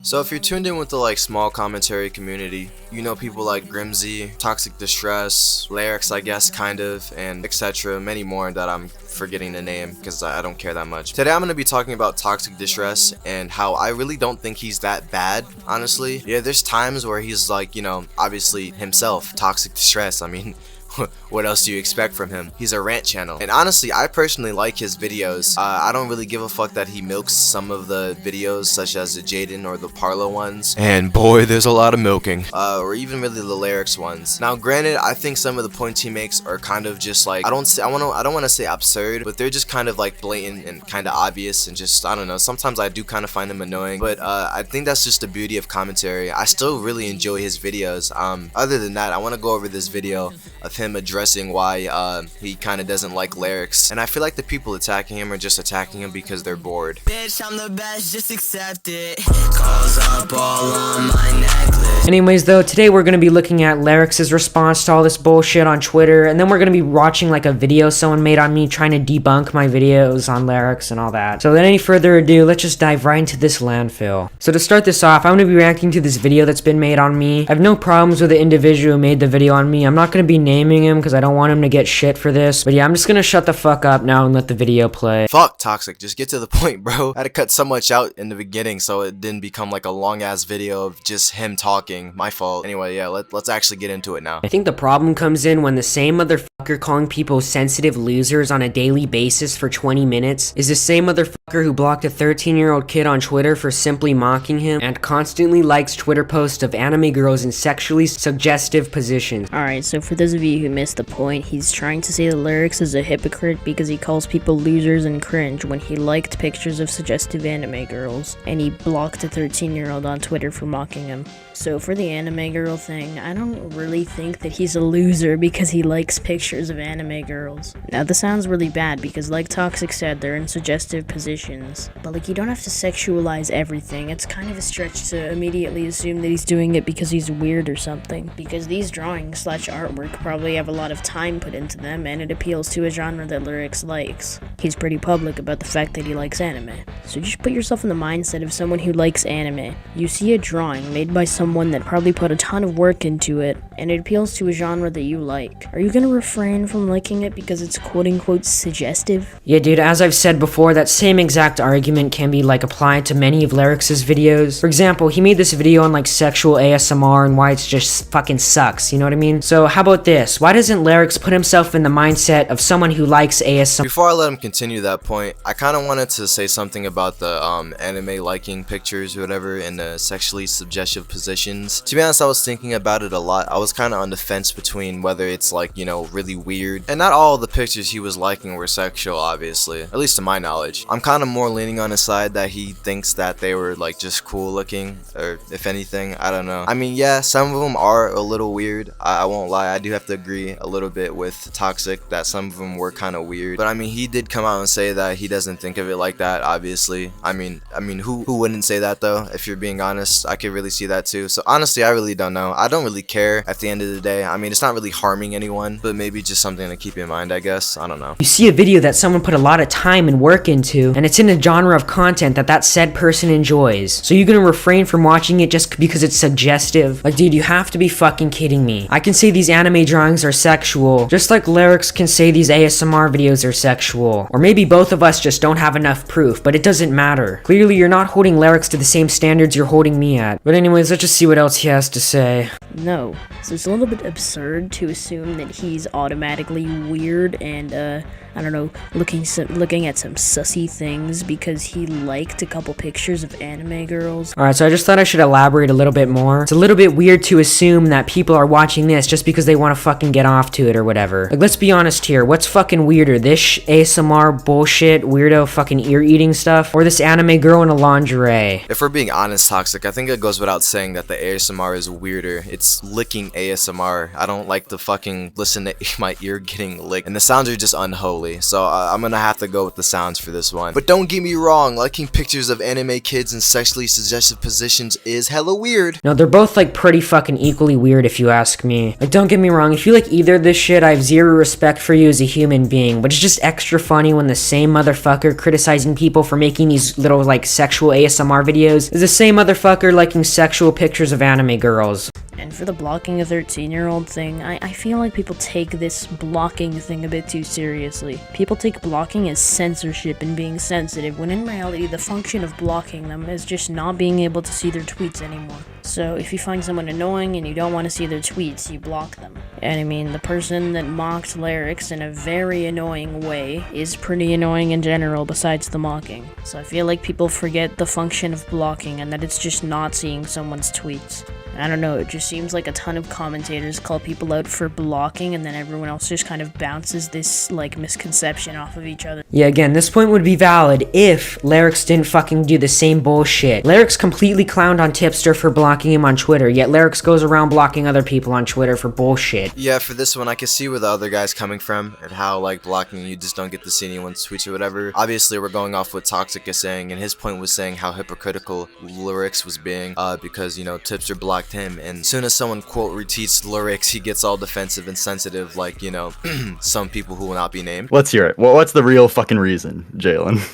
So if you're tuned in with the like small commentary community, you know people like Grimsy, ToxicDistress, Lerix I guess kind of, and etc. Many more that I'm forgetting the name because I don't care that much. Today I'm going to be talking about ToxicDistress and how I really don't think he's that bad, honestly. Yeah, there's times where he's like, you know, obviously himself, ToxicDistress, I mean, what else do you expect from him? He's a rant channel. And honestly, I personally like his videos. I don't really give a fuck that he milks some of the videos, such as the Jaden or the Parlo ones. And boy, there's a lot of milking. Or even really the Lerix ones. Now, granted, I think some of the points he makes are kind of just like, I don't want to say absurd, but they're just kind of like blatant and kind of obvious and just, I don't know, sometimes I do kind of find them annoying. But I think that's just the beauty of commentary. I still really enjoy his videos. Other than that, I want to go over this video of him addressing why he kind of doesn't like Lerix, and I feel like the people attacking him are just attacking him because they're bored. Bitch, I'm the best, just accept it. Calls up all on my necklace. Anyways though, today we're going to be looking at Lerix's response to all this bullshit on Twitter, and then we're going to be watching like a video someone made on me trying to debunk my videos on Lerix and all that. So without any further ado, let's just dive right into this landfill. So to start this off, I'm going to be reacting to this video that's been made on me. I have no problems with the individual who made the video on me. I'm not going to be naming him because I don't want him to get shit for this. But yeah, I'm just going to shut the fuck up now and let the video play. Fuck, Toxic, just get to the point, bro. I had to cut so much out in the beginning so it didn't become like a long ass video of just him talking. My fault. Anyway, yeah, let's actually get into it now. I think the problem comes in when the same motherfucker calling people sensitive losers on a daily basis for 20 minutes is the same motherfucker who blocked a 13-year-old kid on Twitter for simply mocking him and constantly likes Twitter posts of anime girls in sexually suggestive positions. Alright, so for those of you who missed the point, he's trying to say that Lerix is a hypocrite because he calls people losers and cringe when he liked pictures of suggestive anime girls, and he blocked a 13-year-old on Twitter for mocking him. So for the anime girl thing, I don't really think that he's a loser because he likes pictures of anime girls. Now this sounds really bad because like Toxic said, they're in suggestive positions, but like you don't have to sexualize everything. It's kind of a stretch to immediately assume that he's doing it because he's weird or something, because these drawings / artwork probably have a lot of time put into them and it appeals to a genre that Lerix likes. He's pretty public about the fact that he likes anime. So just put yourself in the mindset of someone who likes anime. You see a drawing made by someone that probably put a ton of work into it, and it appeals to a genre that you like. Are you gonna refrain from liking it because it's quote-unquote suggestive? Yeah, dude, as I've said before, that same exact argument can be like applied to many of Lerix's videos. For example, he made this video on like sexual ASMR and why it's just fucking sucks, you know what I mean? So how about this? Why doesn't Lerix put himself in the mindset of someone who likes ASMR? Before I let him continue that point, I kind of wanted to say something about the anime liking pictures or whatever in the sexually suggestive positions. To be honest, I was thinking about it a lot. I was kind of on the fence between whether it's like, you know, really weird. And not all the pictures he was liking were sexual, obviously. At least to my knowledge. I'm kind of more leaning on his side that he thinks that they were like just cool looking. Or if anything, I don't know. I mean, yeah, some of them are a little weird. I won't lie. I do have to agree a little bit with Toxic that some of them were kind of weird. But I mean, he did come out and say that he doesn't think of it like that, obviously. I mean, who wouldn't say that though? If you're being honest, I could really see that too. So honestly, I really don't know. I don't really care at the end of the day. I mean, it's not really harming anyone, but maybe just something to keep in mind, I guess. I don't know. You see a video that someone put a lot of time and work into, and it's in a genre of content that said person enjoys. So you're gonna refrain from watching it just because it's suggestive? Like, dude, you have to be fucking kidding me. I can say these anime drawings are sexual, just like Lerix can say these ASMR videos are sexual. Or maybe both of us just don't have enough proof, but it doesn't matter. Clearly, you're not holding Lerix to the same standards you're holding me at. But anyways, let's just see what else he has to say. No. So it's a little bit absurd to assume that he's automatically weird and, I don't know, looking at some sussy things because he liked a couple pictures of anime girls. Alright, so I just thought I should elaborate a little bit more. It's a little bit weird to assume that people are watching this just because they want to fucking get off to it or whatever. Like, let's be honest here. What's fucking weirder? This ASMR bullshit, weirdo fucking ear-eating stuff? Or this anime girl in a lingerie? If we're being honest, Toxic, I think it goes without saying that the ASMR is weirder. It's just licking ASMR. I don't like to fucking listen to my ear getting licked, and the sounds are just unholy, so I'm gonna have to go with the sounds for this one. But don't get me wrong, liking pictures of anime kids in sexually suggestive positions is hella weird. No, they're both like pretty fucking equally weird if you ask me. Like, don't get me wrong, if you like either of this shit, I have zero respect for you as a human being, but it's just extra funny when the same motherfucker criticizing people for making these little like sexual ASMR videos is the same motherfucker liking sexual pictures of anime girls. And for the blocking a 13-year-old thing, I feel like people take this blocking thing a bit too seriously. People take blocking as censorship and being sensitive, when in reality the function of blocking them is just not being able to see their tweets anymore. So if you find someone annoying and you don't want to see their tweets, you block them. And I mean, the person that mocked Lerix in a very annoying way is pretty annoying in general besides the mocking. So I feel like people forget the function of blocking and that it's just not seeing someone's tweets. I don't know, it just seems like a ton of commentators call people out for blocking and then everyone else just kind of bounces this, like, misconception off of each other. Yeah, again, this point would be valid if Lerix didn't fucking do the same bullshit. Lerix completely clowned on Tipster for blocking him on Twitter, yet Lerix goes around blocking other people on Twitter for bullshit. Yeah, for this one, I can see where the other guy's coming from and how, like, blocking you just don't get to see anyone's tweets or whatever. Obviously, we're going off what Toxic is saying, and his point was saying how hypocritical Lerix was being because, you know, Tipster blocked him, and as soon as someone quote retweets Lerix, he gets all defensive and sensitive, like, you know, some people who will not be named. Let's hear it. Well, what's the real fucking reason, Jalen?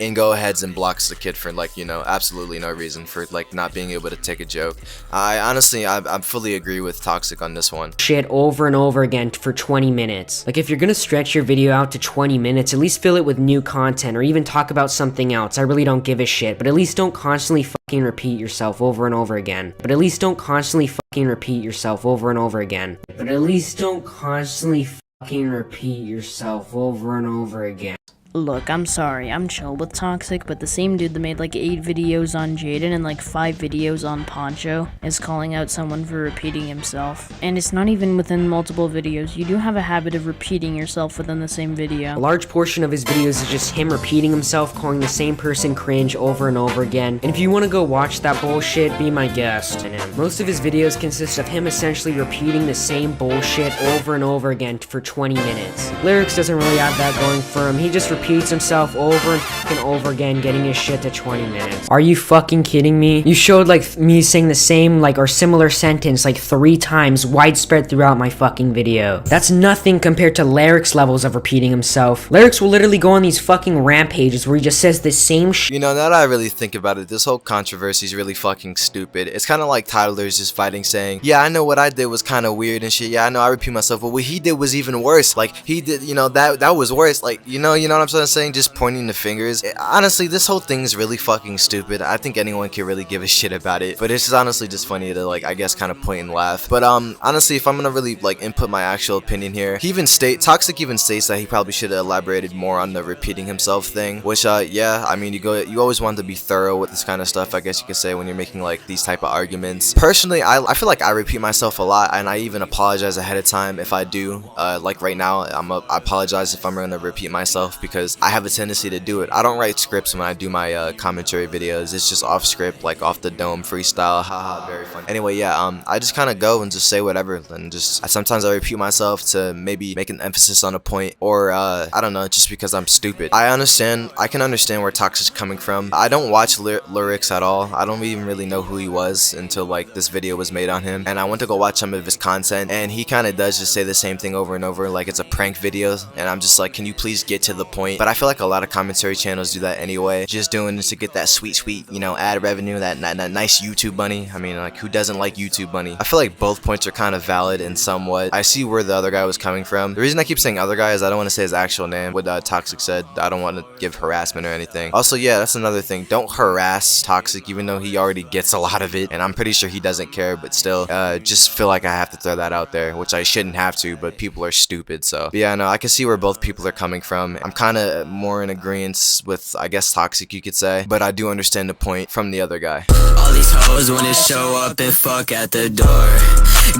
And go ahead and blocks the kid for, like, you know, absolutely no reason, for like not being able to take a joke. I fully agree with Toxic on this one. Shit over and over again for 20 minutes. Like, if you're gonna stretch your video out to 20 minutes, at least fill it with new content or even talk about something else. I really don't give a shit, but at least don't constantly fucking repeat yourself over and over again. But at least don't constantly fucking repeat yourself over and over again. But at least don't constantly fucking repeat yourself over and over again. Look, I'm sorry, I'm chill with Toxic, but the same dude that made like 8 videos on Jaden and like 5 videos on Poncho is calling out someone for repeating himself. And it's not even within multiple videos. You do have a habit of repeating yourself within the same video. A large portion of his videos is just him repeating himself, calling the same person cringe over and over again. And if you want to go watch that bullshit, be my guest. And most of his videos consist of him essentially repeating the same bullshit over and over again for 20 minutes. Lerix doesn't really have that going for him. He just repeats himself over and fucking over again, getting his shit to 20 minutes. Are you fucking kidding me? You showed like me saying the same like or similar sentence like 3 times widespread throughout my fucking video. That's nothing compared to Lerix levels of repeating himself. Lerix will literally go on these fucking rampages where he just says the same shit. You know, now that I really think about it, this whole controversy is really fucking stupid. It's kind of like Tyler's just fighting saying, yeah, I know what I did was kind of weird and shit. Yeah, I know I repeat myself, but what he did was even worse. Like, he did, you know, that was worse. Like, you know what I'm saying? Just pointing the fingers. Honestly, this whole thing is really fucking stupid. I think anyone can really give a shit about it, but it's just honestly just funny to, like, I guess kind of point and laugh. But honestly, if I'm gonna really like input my actual opinion here, Toxic even states that he probably should have elaborated more on the repeating himself thing, which yeah, I mean, you always want to be thorough with this kind of stuff, I guess you could say, when you're making like these type of arguments. Personally, I feel like I repeat myself a lot, and I even apologize ahead of time if I do. Like right now, I apologize if I'm gonna repeat myself because I have a tendency to do it. I don't write scripts when I do my commentary videos. It's just off script, like off the dome, freestyle. Haha, very funny. Anyway, yeah, I just kind of go and just say whatever, and just sometimes I repeat myself to maybe make an emphasis on a point, or I don't know, just because I'm stupid. I can understand where Toxic's coming from. I don't watch Lerix at all. I don't even really know who he was until like this video was made on him, and I went to go watch some of his content, and he kind of does just say the same thing over and over, like it's a prank video, and I'm just like, can you please get to the point? But I feel like a lot of commentary channels do that anyway, just doing this to get that sweet, you know, ad revenue, that nice YouTube money. I mean, like, who doesn't like YouTube money? I feel like both points are kind of valid in somewhat. I see where the other guy was coming from. The reason I keep saying other guy is I don't want to say his actual name, what Toxic said. I don't want to give harassment or anything. Also, yeah, that's another thing. Don't harass Toxic, even though he already gets a lot of it, and I'm pretty sure he doesn't care, but still, just feel like I have to throw that out there, which I shouldn't have to, but people are stupid, so. But yeah, no, I can see where both people are coming from. I'm kind of more in agreement with, I guess, Toxic, you could say, but I do understand the point from the other guy. All these hoes wanna show up and fuck at the door.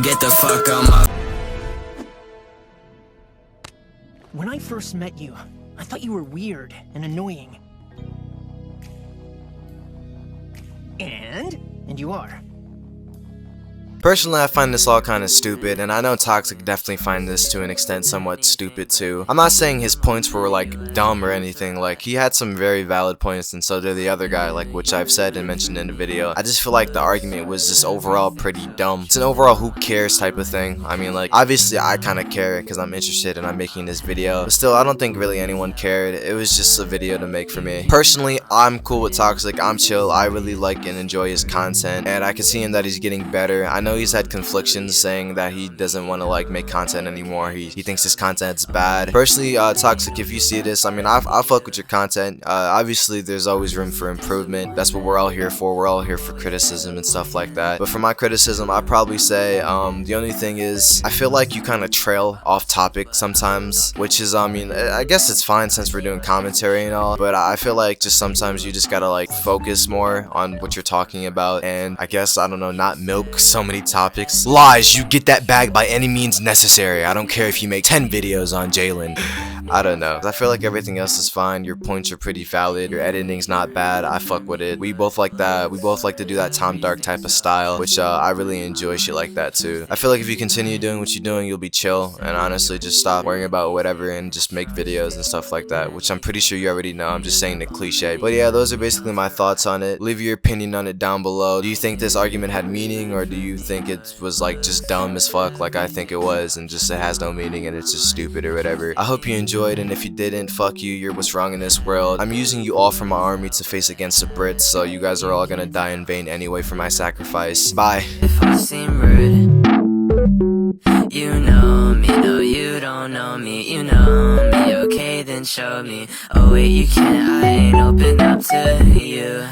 Get the fuck on my... When I first met you, I thought you were weird and annoying. And you are. Personally, I find this all kind of stupid, and I know Toxic definitely find this to an extent somewhat stupid too. I'm not saying his points were like dumb or anything, like he had some very valid points and so did the other guy, like which I've said and mentioned in the video. I just feel like the argument was just overall pretty dumb. It's an overall who cares type of thing. I mean, like obviously I kind of care because I'm interested and I'm making this video, but still I don't think really anyone cared. It was just a video to make for me. Personally, I'm cool with Toxic, I'm chill, I really like and enjoy his content, and I can see him that he's getting better. I know he's had conflictions saying that he doesn't want to like make content anymore. He thinks his content's bad. Personally, Toxic, if you see this, I mean, I'll fuck with your content. Obviously, there's always room for improvement. That's what we're all here for. We're all here for criticism and stuff like that. But for my criticism, I'd probably say the only thing is I feel like you kind of trail off topic sometimes, which is, I mean, I guess it's fine since we're doing commentary and all, but I feel like just sometimes you just gotta like focus more on what you're talking about, and I guess, I don't know, not milk so many topics. Lies, you get that bag by any means necessary. I don't care if you make 10 videos on Jalen. I don't know. I feel like everything else is fine. Your points are pretty valid. Your editing's not bad. I fuck with it. We both like that. We both like to do that Tom Dark type of style, which I really enjoy shit like that too. I feel like if you continue doing what you're doing, you'll be chill, and honestly just stop worrying about whatever and just make videos and stuff like that, which I'm pretty sure you already know. I'm just saying the cliche. But yeah, those are basically my thoughts on it. Leave your opinion on it down below. Do you think this argument had meaning, or do you think it was like just dumb as fuck like I think it was, and just it has no meaning and it's just stupid or whatever? I hope you enjoyed, and if you didn't, fuck you, you're what's wrong in this world. I'm using you all from my army to face against the Brits, so you guys are all gonna die in vain anyway for my sacrifice. Bye. If I seem rude, you know me. No, you don't know me. You know me. Okay, then show me. Oh wait, you can't. I ain't open up to you.